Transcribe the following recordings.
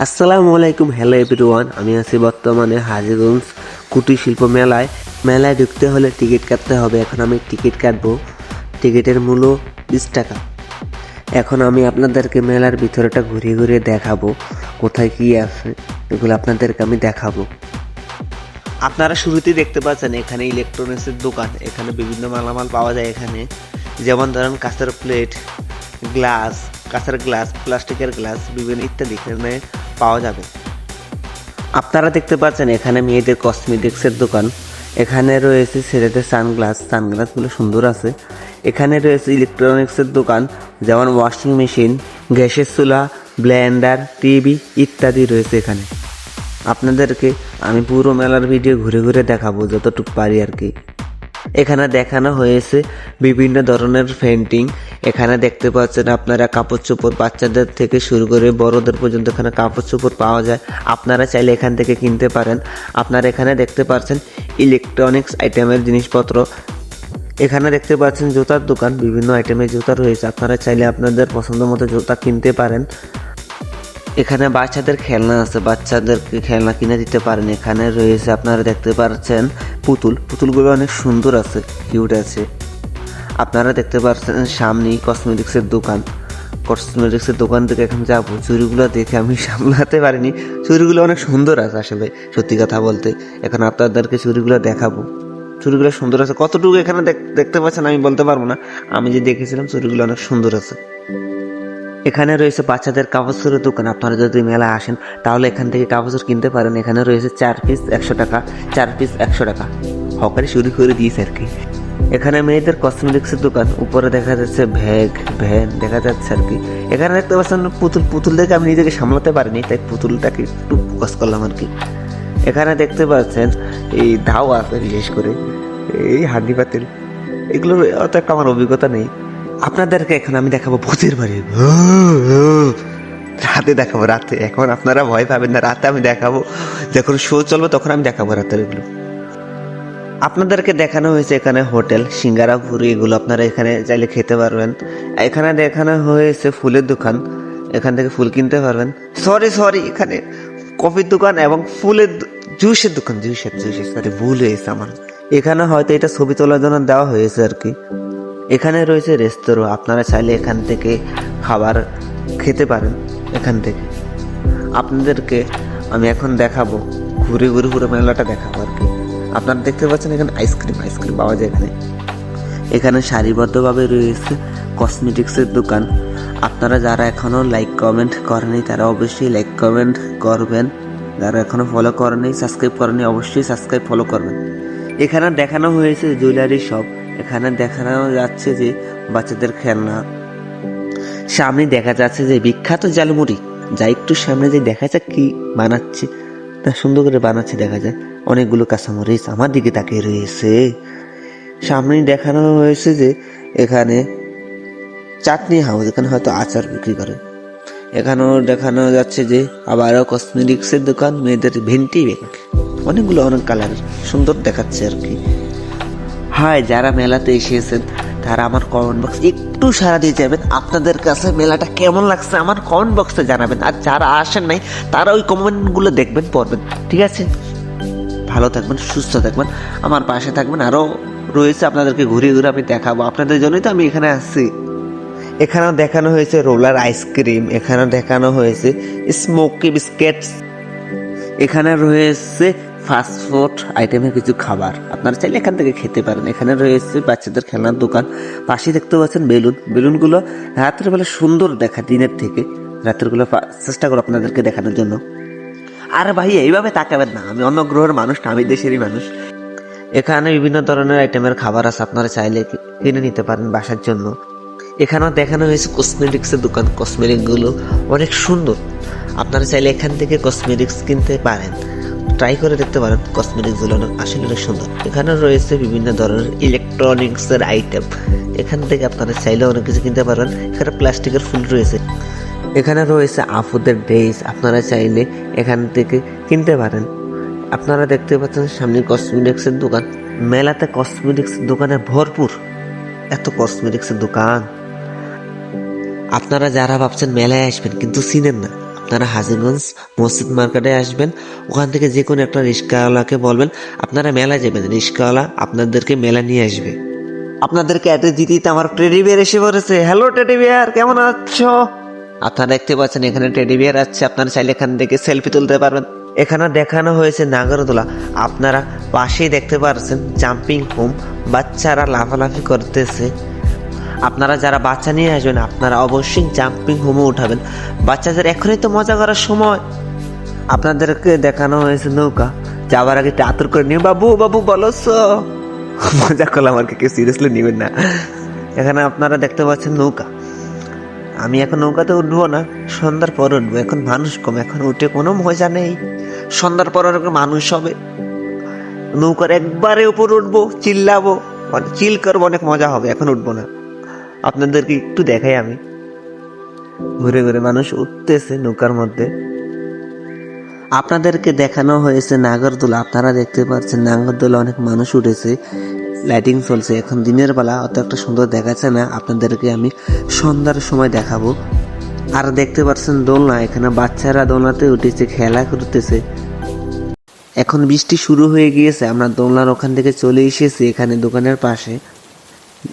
আসসালামু আলাইকুম, hello everyone. আমি আছি বর্তমানে হাজীগঞ্জ কুটির শিল্প মেলায়। মেলায় ঢুকতে হলে টিকিট কাটতে হবে। এখন আমি টিকিট কাটবো। টিকিটের মূল্য 20 টাকা। এখন আমি আপনাদেরকে মেলার ভিতরেটা ঘুরিয়ে ঘুরিয়ে দেখাবো, কোথায় কি আছে এগুলো আপনাদেরকে আমি দেখাবো। আপনারা শুরুতেই দেখতে পাচ্ছেন এখানে ইলেকট্রনিক্সের দোকান। এখানে বিভিন্ন মালামাল পাওয়া যায় এখানে, যেমন ধরেন কাঁচের প্লেট, গ্লাস, কাঁচের গ্লাস, প্লাস্টিকের গ্লাস, বিভিন্ন ইত্যাদি এখানে পাওয়া যাবে। আপনারা দেখতে পাচ্ছেন এখানে মেয়েদের কসমেটিক্সের দোকান। এখানে রয়েছে ছেলেদের সানগ্লাসগুলো সুন্দর আছে। এখানে রয়েছে ইলেকট্রনিক্সের দোকান, যেমন ওয়াশিং মেশিন, গ্যাসের চুলা, ব্লেন্ডার, টিভি ইত্যাদি রয়েছে এখানে। আপনাদেরকে আমি পুরো মেলার ভিডিও ঘুরে ঘুরে দেখাবো যতটুকু পারি আর কি। এখানে দেখানো হয়েছে বিভিন্ন ধরনের পেন্টিং। এখানে দেখতে পাচ্ছেন আপনারা কাপড় চোপড়, বাচ্চাদের থেকে শুরু করে বড়দের পর্যন্ত এখানে কাপড় চোপড় পাওয়া যায়। আপনারা চাইলে এখান থেকে কিনতে পারেন। আপনারা এখানে দেখতে পাচ্ছেন ইলেকট্রনিক্স আইটেমের জিনিসপত্র। এখানে দেখতে পাচ্ছেন জুতার দোকান, বিভিন্ন আইটেমের জুতা রয়েছে। আপনারা চাইলে আপনাদের পছন্দ মতো জুতা কিনতে পারেন। এখানে বাচ্চাদের খেলনা আছে, বাচ্চাদেরকে খেলনা কিনে দিতে পারেন। এখানে রয়েছে আপনারা দেখতে পাচ্ছেন পুতুলগুলো অনেক সুন্দর আছে, কিউট আছে। আপনারা দেখতে পাচ্ছেন সামনেই কসমেটিক্সের দোকান থেকে এখন যাবো। চুড়িগুলো দেখে আমি সামলাতে পারিনি, চুড়িগুলো অনেক সুন্দর আছে আসলে, সত্যি কথা বলতে। এখন আপনাদেরকে চুড়িগুলো দেখাবো। চুড়িগুলো সুন্দর আছে, কতটুকু এখানে দেখতে পাচ্ছেন আমি বলতে পারবো না। আমি যে দেখেছিলাম চুড়িগুলো অনেক সুন্দর আছে। এখানে রয়েছে বাচ্চাদের কাপড়ের দোকান। আপনারা যদি মেলায় আসেন তাহলে এখান থেকে কাপড় কিনতে পারেন। এখানে রয়েছে 4 পিস 100 টাকা, 4 পিস 100 টাকা, হকারি শুরু করে দিয়েছে আর কি। এখানে মেয়েদের কসমেটিক্সের দোকান, উপরে দেখা যাচ্ছে ভ্যান দেখা যাচ্ছে আর কি। এখানে দেখতে পাচ্ছেন পুতুল দেখে আমি নিজেকে সামলাতে পারিনি, তাই পুতুলটাকে একটু ফোকাস করলাম আর কি। এখানে দেখতে পাচ্ছেন এই দাও আছে, বিশেষ করে এই হাঁড়ি পাতিল, এগুলোর অত একটা আমার অভিজ্ঞতা নেই। আপনাদেরকে এখন আমি দেখাবো ভূতের বাড়ি। রাতে দেখাবো, রাতে। এখন আপনারা ভয় পাবেন না, রাতে আমি দেখাবো। যখন শো চলবে তখন আমি দেখাবো রাতের এগুলো। আপনাদেরকে দেখানো হয়েছে এখানে হোটেল, সিঙ্গারা, পুরি, এগুলো আপনারা এখানে চাইলে খেতে পারবেন। এখানে দেখানো হয়েছে ফুলের দোকান, এখান থেকে ফুল কিনতে পারবেন। সরি, এখানে কফির দোকান এবং জুসের দোকান, জুসের সাথে ভুল হয়েছে আমার। এখানে হয়তো এটা ছবি তোলার জন্য দেওয়া হয়েছে আর কি। এখানে রয়েছে রেস্তোরাঁ, আপনারা চাইলে এখান থেকে খাবার খেতে পারেন। এখান থেকে আপনাদেরকে আমি এখন দেখাবো, ঘুরে ঘুরে পুরো মেলাটা দেখাবো আর কি। আপনারা দেখতে পাচ্ছেন এখানে আইসক্রিম পাওয়া যায় এখানে সারিবদ্ধভাবে রয়েছে কসমেটিক্সের দোকান। আপনারা যারা এখনো লাইক কমেন্ট করেনি তারা অবশ্যই লাইক কমেন্ট করবেন। যারা এখনো ফলো করেনি, সাবস্ক্রাইব করেনি, অবশ্যই সাবস্ক্রাইব ফলো করবেন। এখানে দেখানো হয়েছে জুয়েলারি শপ। এখানে দেখানো যাচ্ছে যে বাচ্চাদের খেলনা। সামনে দেখা যাচ্ছে যে বিখ্যাত ঝালমুড়ি, যা একটু সামনে যে দেখা যাক কি বানাচ্ছে, তা সুন্দর করে বানাচ্ছে দেখা যায়। অনেকগুলো কাঁচামরিচ আমার দিকে তাকিয়ে রয়েছে। সামনে দেখানো হয়েছে যে এখানে চাটনি হাউস, এখানে হয়তো আচার বিক্রি করে। এখানেও দেখানো যাচ্ছে যে আবারও কসমেটিক্সের দোকান, মেয়েদের ভেন্টি ব্যাগ, অনেকগুলো অনেক কালার, সুন্দর দেখাচ্ছে আর কি। হায়, যারা মেলাতে এসেছেন তারা আমার কমেন্ট বক্স একটু সাড়া দিয়ে যাবেন। আপনাদের কাছে মেলাটা কেমন লাগছে আমার কমেন্ট বক্সে জানাবেন। আর যারা আসেন নাই তারা ওই কমেন্টগুলো দেখবেন, পড়বেন, ঠিক আছে? ভালো থাকবেন, সুস্থ থাকবেন, আমার পাশে থাকবেন। আরও রয়েছে, আপনাদেরকে ঘুরে ঘুরে আমি দেখাবো। আপনাদের জন্যই তো আমি এখানে আসছি। এখানেও দেখানো হয়েছে রোলার আইসক্রিম, এখানেও দেখানো হয়েছে স্মোকি বিস্কিটস, এখানে রয়েছে ফাস্টফুড আইটেমের কিছু খাবার, আপনারা চাইলে এখান থেকে খেতে পারেন। এখানে রয়েছে বাচ্চাদের খেলনার দোকান। পাশে দেখতে পাচ্ছেন বেলুনগুলো রাতের বেলা সুন্দর দেখা, দিনের থেকে রাতের গুলো চেষ্টা করো আপনাদেরকে দেখানোর জন্য। আর ভাই এইভাবে তাকাবেন না, আমি অন্য গ্রহের মানুষ না, আমি দেশেরই মানুষ। এখানে বিভিন্ন ধরনের আইটেমের খাবার আছে, আপনারা চাইলে কিনে নিতে পারেন বাসার জন্য। এখানেও দেখানো হয়েছে কসমেটিক্সের দোকান, কসমেটিকগুলো অনেক সুন্দর। আপনারা চাইলে এখান থেকে কসমেটিক্স কিনতে পারেন, ট্রাই করে দেখতে পারেন। কসমেটিক্সগুলো আসলে অনেক সুন্দর। এখানে রয়েছে বিভিন্ন ধরনের ইলেকট্রনিক্সের আইটেম, এখান থেকে আপনারা চাইলে অনেক কিছু কিনতে পারেন। এখানে প্লাস্টিকের ফুল রয়েছে। এখানে রয়েছে আপুদের ড্রেস, আপনারা চাইলে এখান থেকে কিনতে পারেন। আপনারা দেখতে পাচ্ছেন সামনে কসমেটিক্সের দোকান। মেলাতে কসমেটিক্সের দোকানে ভরপুর, এত কসমেটিক্সের দোকান। আপনারা যারা ভাবছেন মেলায় আসবেন কিন্তু চিনেন না, আপনারা হাজীগঞ্জ মসজিদ মার্কেটে আসবেন, ওখান থেকে যে কোনো একটা রিক্সাওয়ালাকে বলবেন আপনারা মেলা যাবেন, রিক্সাওয়ালা আপনাদেরকে মেলা নিয়ে আসবে। আপনাদেরকে অ্যাড্রেস দিতে দিতে আমার টেডি বিয়ার এসে পড়েছে। হ্যালো টেডি বিয়ার, কেমন আছো? আপনারা দেখতে পাচ্ছেন এখানে টেডি বিয়ার আছে, আপনারা চাইলে এখান থেকে সেলফি তুলতে পারবেন। এখানে দেখানো হয়েছে নাগরদোলা, আপনারা পাশেই দেখতে পাচ্ছেন জাম্পিং হোম, বাচ্চারা লাফালাফি করতেছে। আপনারা যারা বাচ্চা নিয়ে আসবেন আপনারা অবশ্যই জাম্পিং হোমে উঠাবেন, বাচ্চাদের এখনই তো মজা করার সময়। আপনাদেরকে দেখানো হয়েছে নৌকা, যাওয়ার আগে একটু আতর করে নিয়ে বাবু বাবু বলছ, মজা করলাম আর কি, কেউ সিরিয়াসলি নেবেন না। এখানে আপনারা দেখতে পাচ্ছেন নৌকা, আমি এখন নৌকাতে উঠবো না, সন্ধ্যার পর উঠবো, এখন মানুষ কম, এখন উঠে কোনো মজা নেই। সন্ধ্যার পর মানুষ হবে, নৌকার একবারে উপর উঠবো, চিল্লাবো, চিল করবো, অনেক মজা হবে। এখন উঠবো না, আপনাদেরকে একটু দেখাই। আমি ঘুরে ঘুরে মানুষ উঠতেছে নৌকার মধ্যে। আপনাদেরকে দেখানো হয়েছে নাগরদোলা, আপনারা দেখতে পাচ্ছেন নাগরদোলা অনেক মানুষ উঠেছে, লাইটিং চলছে। এখন দিনের বেলা অত একটা সুন্দর দেখাচ্ছে না, আপনাদেরকে আমি সন্ধ্যার সময় দেখাবো। আর দেখতে পাচ্ছেন দোলনা, এখানে বাচ্চারা দোলনাতে উঠেছে, খেলা করতেছে। এখন বৃষ্টি শুরু হয়ে গিয়েছে, আমরা দোলনার ওখান থেকে চলে এসেছি এখানে দোকানের পাশে।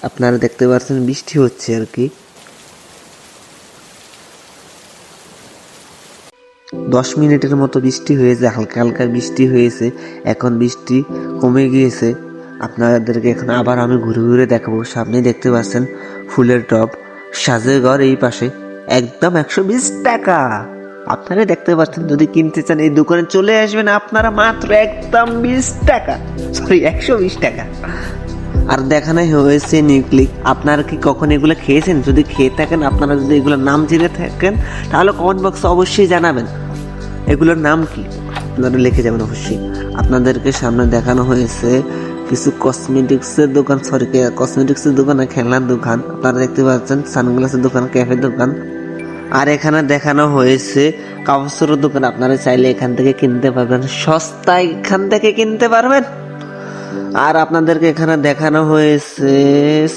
আপনারা দেখতে পাচ্ছেন বৃষ্টি হচ্ছে আর কি। 10 মিনিটের মতো বৃষ্টি হয়েছে, হালকা হালকা বৃষ্টি হয়েছে, এখন বৃষ্টি কমে গিয়েছে। আপনাদেরকে এখন আবার আমি ঘুরে ঘুরে দেখাবো। সামনে দেখতে পাচ্ছেন ফুলের টব, সাজের ঘর এই পাশে, একদম 120 টাকা। আপনারা দেখতে পাচ্ছেন, যদি কিনতে চান এই দোকানে চলে আসবেন আপনারা, মাত্র একদম 20 টাকা, সরি 120 টাকা। আর দেখানো হয়েছে নিউক্লিক। আপনারা কি কখন এগুলো খেয়েছেন? যদি খেয়ে থাকেন, আপনারা যদি এগুলোর নাম জেনে থাকেন তাহলে কমেন্ট বক্সে অবশ্যই জানাবেন এগুলোর নাম কি, আপনারা লিখে যাবেন অবশ্যই। আপনাদেরকে সামনে দেখানো হয়েছে কিছু কসমেটিক্সের দোকান, সরি কসমেটিক্সের দোকান আর খেলনার দোকান। আপনারা দেখতে পাচ্ছেন সানগ্লাসের দোকান, ক্যাফের দোকান। আর এখানে দেখানো হয়েছে কাপড়ের দোকান, আপনারা চাইলে এখান থেকে কিনতে পারবেন, সস্তায় এখান থেকে কিনতে পারবেন। আর আপনাদেরকে এখানে দেখানো হয়েছে,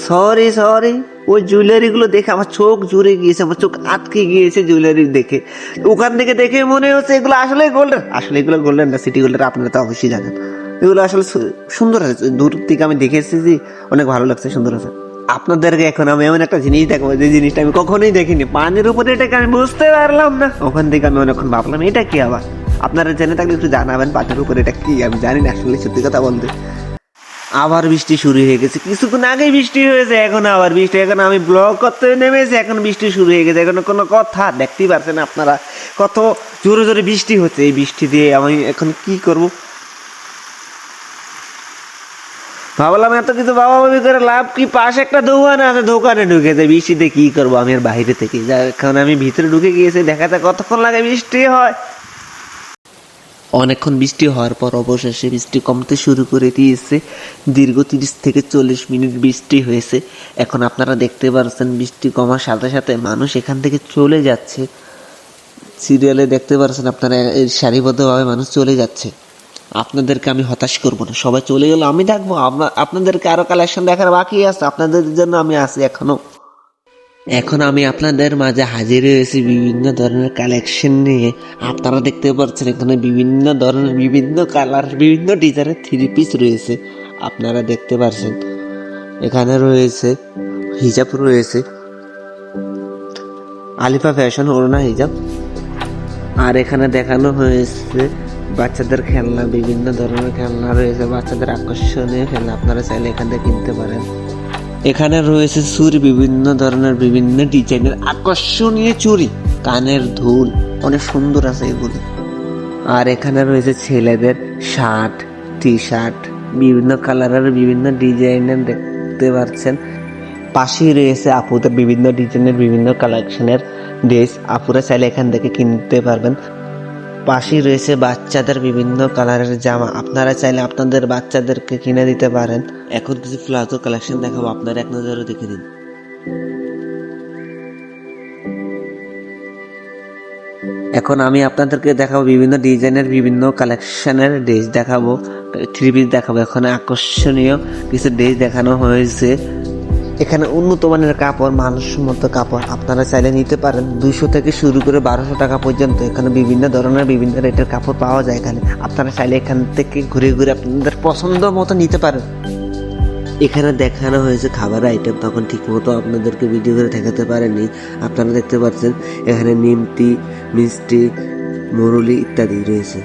সরি ওই জুয়েলারিগুলো দেখে আমার চোখ জুড়ে গিয়েছে, আমার চোখ আটকে গিয়েছে জুয়েলারি দেখে। ওখান থেকে দেখে মনে হচ্ছে এগুলো আসলে গোল্ডেন, আসলে এগুলো গোল্ডেন না, সিটি গোল্ডেন, আপনারা তো অবশ্যই জানেন। এগুলো আসলে সুন্দর আছে, দূর থেকে আমি দেখে এসেছি, অনেক ভালো লাগছে, সুন্দর আছে। আপনাদেরকে এখন আমি এমন একটা জিনিস দেখাবো, যে জিনিসটা আমি কখনোই দেখিনি, পানির উপরে এটাকে আমি বুঝতে পারলাম না। ওখান থেকে আমি অনেকক্ষণ ভাবলাম এটা কি আবার। আপনারা জেনে থাকলে একটু জানাবেন পানির উপরে এটা কি, আমি জানি না আসলে, সত্যি কথা বলতে। আবার বৃষ্টি শুরু হয়ে গেছে, কিছুক্ষণ আগেই বৃষ্টি হয়েছে, এখন আবার বৃষ্টি। এখন আমি ব্লগ করতে নেমেছি, এখন বৃষ্টি শুরু হয়ে গেছে। এখন কোনো কথা দেখতেই পারছেন আপনারা, কত জোরে জোরে বৃষ্টি হচ্ছে। এই বৃষ্টি দিয়ে আমি এখন কি করব, ভাবলাম এত কিছু বাবা বাবি করে লাভ কি, পাশে একটা দোকান আছে, দোকানে ঢুকে যায়। বৃষ্টিতে কি করবো আমি আর বাইরে থেকে, এখন আমি ভিতরে ঢুকে গিয়েছি, দেখা যায় কতক্ষণ লাগে বৃষ্টি হয়। অনেকক্ষণ বৃষ্টি হওয়ার পর অবশেষে বৃষ্টি কমতে শুরু করে দিয়েছে। দীর্ঘ 30 থেকে 40 মিনিট বৃষ্টি হয়েছে। এখন আপনারা দেখতে পাচ্ছেন বৃষ্টি কমার সাথে সাথে মানুষ এখান থেকে চলে যাচ্ছে। সিরিয়ালে দেখতে পাচ্ছেন আপনারা, সারিবদ্ধভাবে মানুষ চলে যাচ্ছে। আপনাদেরকে আমি হতাশ করব না, সবাই চলে গেলে আমি থাকবো। আপনাদেরকে আরো কালেকশন দেখার বাকি আছে, আপনাদের জন্য আমি আছি এখনো। এখন আমি আপনাদের মাঝে হাজির হয়েছি বিভিন্ন ধরনের কালেকশন নিয়ে। আপনারা দেখতে পাচ্ছেন এখানে বিভিন্ন ধরনের, বিভিন্ন কালার, বিভিন্ন ডিজাইনের 3 পিস রয়েছে। আপনারা দেখতে পাচ্ছেন এখানে রয়েছে হিজাব, রয়েছে আলিফা ফ্যাশন ওড়না হিজাব। আর এখানে দেখানো হয়েছে বাচ্চাদের খেলনা, বিভিন্ন ধরনের খেলনা রয়েছে, বাচ্চাদের আকর্ষণীয় খেলনা, আপনারা চাইলে এখান থেকে কিনতে পারেন। এখানে রয়েছে চুড়ি, বিভিন্ন ধরনের বিভিন্ন ডিজাইনের আকর্ষণীয় চুড়ি, কানের দুল, অনেক সুন্দর আছে এগুলো। আর এখানে রয়েছে ছেলেদের শার্ট, টি শার্ট, বিভিন্ন কালারের, বিভিন্ন ডিজাইনের দেখতে পাচ্ছেন। পাশেই রয়েছে আপুদের বিভিন্ন ডিজাইনের, বিভিন্ন কালেকশনের ড্রেস, আপুরা চাইলে এখান থেকে কিনতে পারবেন। পাশেই রয়েছে বাচ্চাদের বিভিন্ন কালারের জামা, আপনারা চাইলে আপনাদের বাচ্চাদেরকে কিনে দিতে পারেন। এখন কিছু প্লাজো কালেকশন দেখাবো, আপনারা এক নজরে দেখে নিন। এখন আমি আপনাদেরকে দেখাবো বিভিন্ন ডিজাইনের, বিভিন্ন কালেকশনের ড্রেস দেখাবো, 3 পিস দেখাবো। এখন আকর্ষণীয় কিছু ড্রেস দেখানো হয়েছে। এখানে উন্নত মানের কাপড়, মানুষমতো কাপড় আপনারা চাইলে নিতে পারেন। 200 থেকে শুরু করে 1200 টাকা পর্যন্ত এখানে বিভিন্ন ধরনের বিভিন্ন রেটের কাপড় পাওয়া যায়। এখানে আপনারা চাইলে এখান থেকে ঘুরে ঘুরে আপনাদের পছন্দ মতো নিতে পারেন। এখানে দেখানো হয়েছে খাবার আইটেম, তখন ঠিক মতো আপনাদেরকে ভিডিও করে দেখাতে পারেনি। আপনারা দেখতে পাচ্ছেন এখানে নিমতি, মিষ্টি, মুরুলি ইত্যাদি রয়েছে।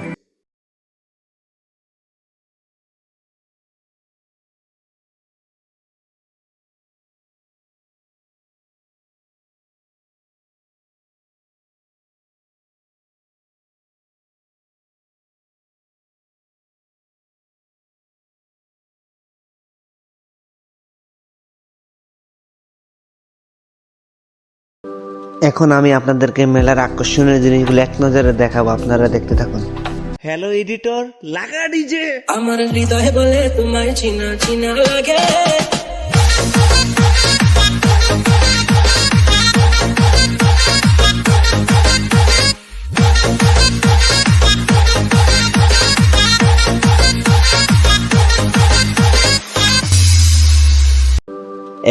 এখন আমি আপনাদেরকে মেলার আকর্ষণীয় জিনিসগুলো এক নজরে দেখাবো, আপনারা দেখতে থাকুন। হ্যালো এডিটর, লাগা ডিজে। আমার হৃদয় বলে তোমায় চিনা চিনা লাগে।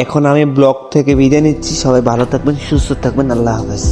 এখন আমি ব্লগ থেকে বিদায় নিচ্ছি। সবাই ভালো থাকবেন, সুস্থ থাকবেন। আল্লাহ হাফেজ।